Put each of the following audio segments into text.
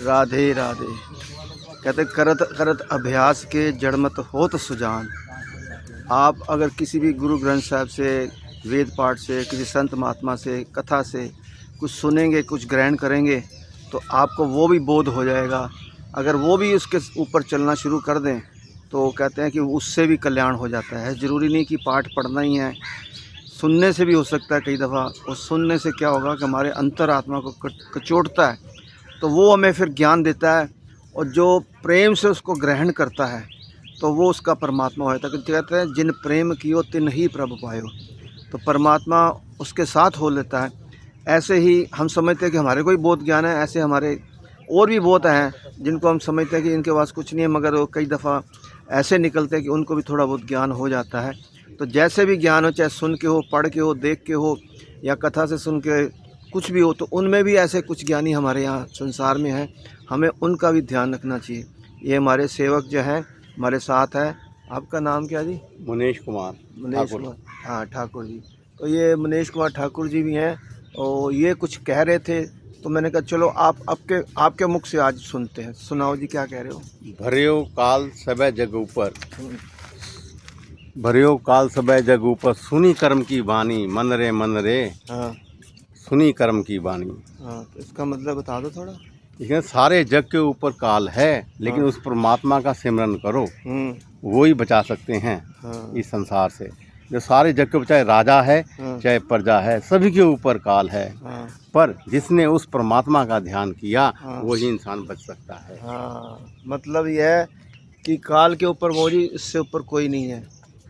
राधे राधे। कहते करत करत अभ्यास के जड़मत होत सुजान। आप अगर किसी भी गुरु ग्रंथ साहब से, वेद पाठ से, किसी संत महात्मा से, कथा से कुछ सुनेंगे, कुछ ग्रहण करेंगे तो आपको वो भी बोध हो जाएगा। अगर वो भी उसके ऊपर चलना शुरू कर दें तो कहते हैं कि उससे भी कल्याण हो जाता है। ज़रूरी नहीं कि पाठ पढ़ना ही है, सुनने से भी हो सकता है कई दफ़ा। और सुनने से क्या होगा कि हमारे अंतरात्मा को कचोटता है, तो वो हमें फिर ज्ञान देता है। और जो प्रेम से उसको ग्रहण करता है तो वो उसका परमात्मा होता है। कहते हैं जिन प्रेम कियो तिन ही प्रभु पायो, तो परमात्मा उसके साथ हो लेता है। ऐसे ही हम समझते हैं कि हमारे को ही बहुत ज्ञान है, ऐसे हमारे और भी बहुत हैं जिनको हम समझते हैं कि इनके पास कुछ नहीं है, मगर वो कई दफ़ा ऐसे निकलते हैं कि उनको भी थोड़ा बहुत ज्ञान हो जाता है। तो जैसे भी ज्ञान हो, चाहे सुन के हो, पढ़ के हो, देख के हो, या कथा से सुन के कुछ भी हो, तो उनमें भी ऐसे कुछ ज्ञानी हमारे यहाँ संसार में हैं। हमें उनका भी ध्यान रखना चाहिए। ये हमारे सेवक जो हैं हमारे साथ है। आपका नाम क्या जी? मुनीश कुमार कुमार, हाँ ठाकुर जी। तो ये मुनीश कुमार ठाकुर जी भी हैं और ये कुछ कह रहे थे, तो मैंने कहा चलो आपके मुख से आज सुनते हैं। सुनाओ जी, क्या कह रहे हो? भरियो काल सबे जग ऊपर, भरियो काल सबे जग ऊपर, सुनी कर्म की वाणी मन रे हाँ सुनी कर्म की वाणी। हाँ, तो इसका मतलब बता दो थोड़ा। लेकिन सारे जग के ऊपर काल है, लेकिन हाँ। उस परमात्मा का सिमरन करो, वो ही बचा सकते हैं हाँ इस संसार से। जो सारे जग के ऊपर, चाहे राजा है हाँ चाहे प्रजा है, सभी के ऊपर काल है। हाँ पर जिसने उस परमात्मा का ध्यान किया हाँ वही इंसान बच सकता है। हाँ, मतलब यह है कि काल के ऊपर मोजी, इससे ऊपर कोई नहीं है।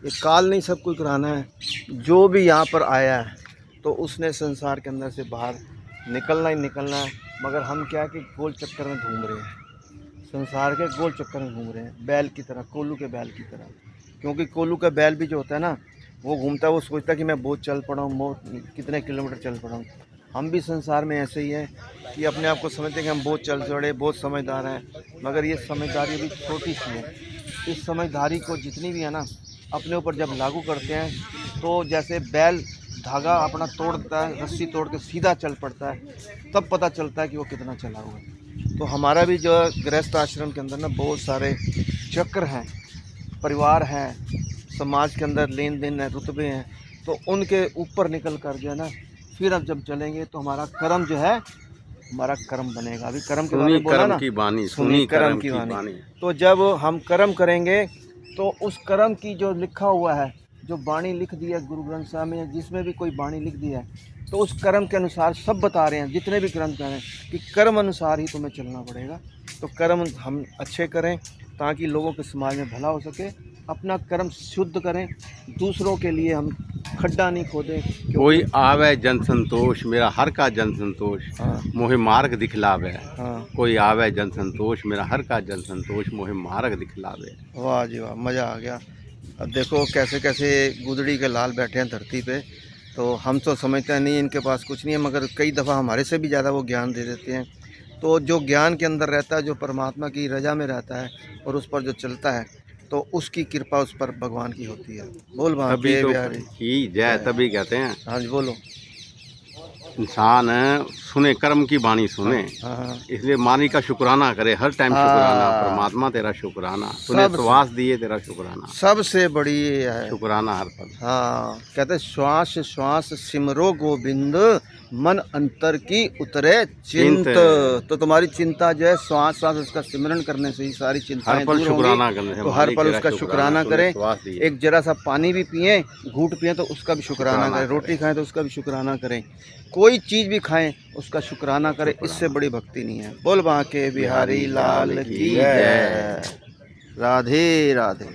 ये काल नहीं सब कुछ कराना है। जो भी यहाँ पर आया है तो उसने संसार के अंदर से बाहर निकलना ही निकलना है। मगर हम क्या है कि गोल चक्कर में घूम रहे हैं, संसार के गोल चक्कर में घूम रहे हैं, बैल की तरह, कोल्लू के बैल की तरह। क्योंकि कोल्लू का बैल भी जो होता है ना, वो घूमता है, वो सोचता है कि मैं बहुत चल पड़ा हूँ, बहुत कितने किलोमीटर चल पड़ा हूँ। हम भी संसार में ऐसे ही हैं कि अपने आप को समझते हैं कि हम बहुत चल चढ़े, बहुत समझदार हैं, मगर ये समझदारी अभी छोटी सी है। इस समझदारी को जितनी भी है ना, अपने ऊपर जब लागू करते हैं तो जैसे बैल धागा अपना तोड़ देता है, रस्सी तोड़ के सीधा चल पड़ता है, तब पता चलता है कि वो कितना चला हुआ है। तो हमारा भी जो गृहस्थ आश्रम के अंदर ना बहुत सारे चक्र हैं, परिवार हैं, समाज के अंदर लेन देन है, रुतबे हैं, तो उनके ऊपर निकल कर जो है ना, फिर अब जब चलेंगे तो हमारा कर्म जो है, हमारा कर्म बनेगा। अभी कर्म के बारे में बोला ना, सुनी कर्म की वाणी। तो जब हम कर्म करेंगे तो उस कर्म की जो लिखा हुआ है, जो वाणी लिख दी है गुरु ग्रंथ साहब में, जिसमें भी कोई वाणी लिख दी है, तो उस कर्म के अनुसार सब बता रहे हैं, जितने भी ग्रंथ कह रहे हैं कि कर्म अनुसार ही तुम्हें चलना पड़ेगा। तो कर्म हम अच्छे करें ताकि लोगों के समाज में भला हो सके। अपना कर्म शुद्ध करें, दूसरों के लिए हम खड्डा नहीं खोदें। कोई आवे जन संतोष, मेरा हर का जन संतोष हाँ मोहे मार्ग दिखलावे। हाँ, कोई आवे जन संतोष, मेरा हर का जन संतोष मोहे मार्ग दिखलावे। वाह जी वाह, मज़ा आ गया। अब देखो कैसे कैसे गुदड़ी के लाल बैठे हैं धरती पे। तो हम तो समझते हैं नहीं इनके पास कुछ नहीं है, मगर कई दफ़ा हमारे से भी ज़्यादा वो ज्ञान दे देते हैं। तो जो ज्ञान के अंदर रहता है, जो परमात्मा की रजा में रहता है और उस पर जो चलता है, तो उसकी कृपा उस पर भगवान की होती है। बोल वहाँ तभी के तो बिहारी की जय, तभी कहते हैं हाँ जी, बोलो। इंसान सुने, कर्म की वाणी सुने। हाँ हाँ इसलिए मानी का शुक्राना करे, हर टाइम शुक्राना। हाँ, परमात्मा तेरा शुक्राना, तूने सबसे श्वास दिए तेरा शुक्राना, सबसे बड़ी ये है। शुक्राना हर पल। हाँ, कहते श्वास श्वास सिमरो गोविंद, मन अंतर की उतरे चिंत। तो तुम्हारी चिंता जो है श्वास श्वास उसका सिमरन करने से ही सारी चिंताएं हर पल दूर शुक्राना होंगी। करने से, तो हर पल उसका शुक्राना करें। श्वास दिए। एक जरा सा पानी भी पिएं, घूंट पिएं तो उसका भी शुक्राना शुक्राना करें। रोटी करें। खाएं तो उसका भी शुक्राना करें। कोई चीज़ भी खाएं उसका शुक्राना करें। इससे बड़ी भक्ति नहीं है। बोल बांके बिहारी लाल की जय। राधे राधे।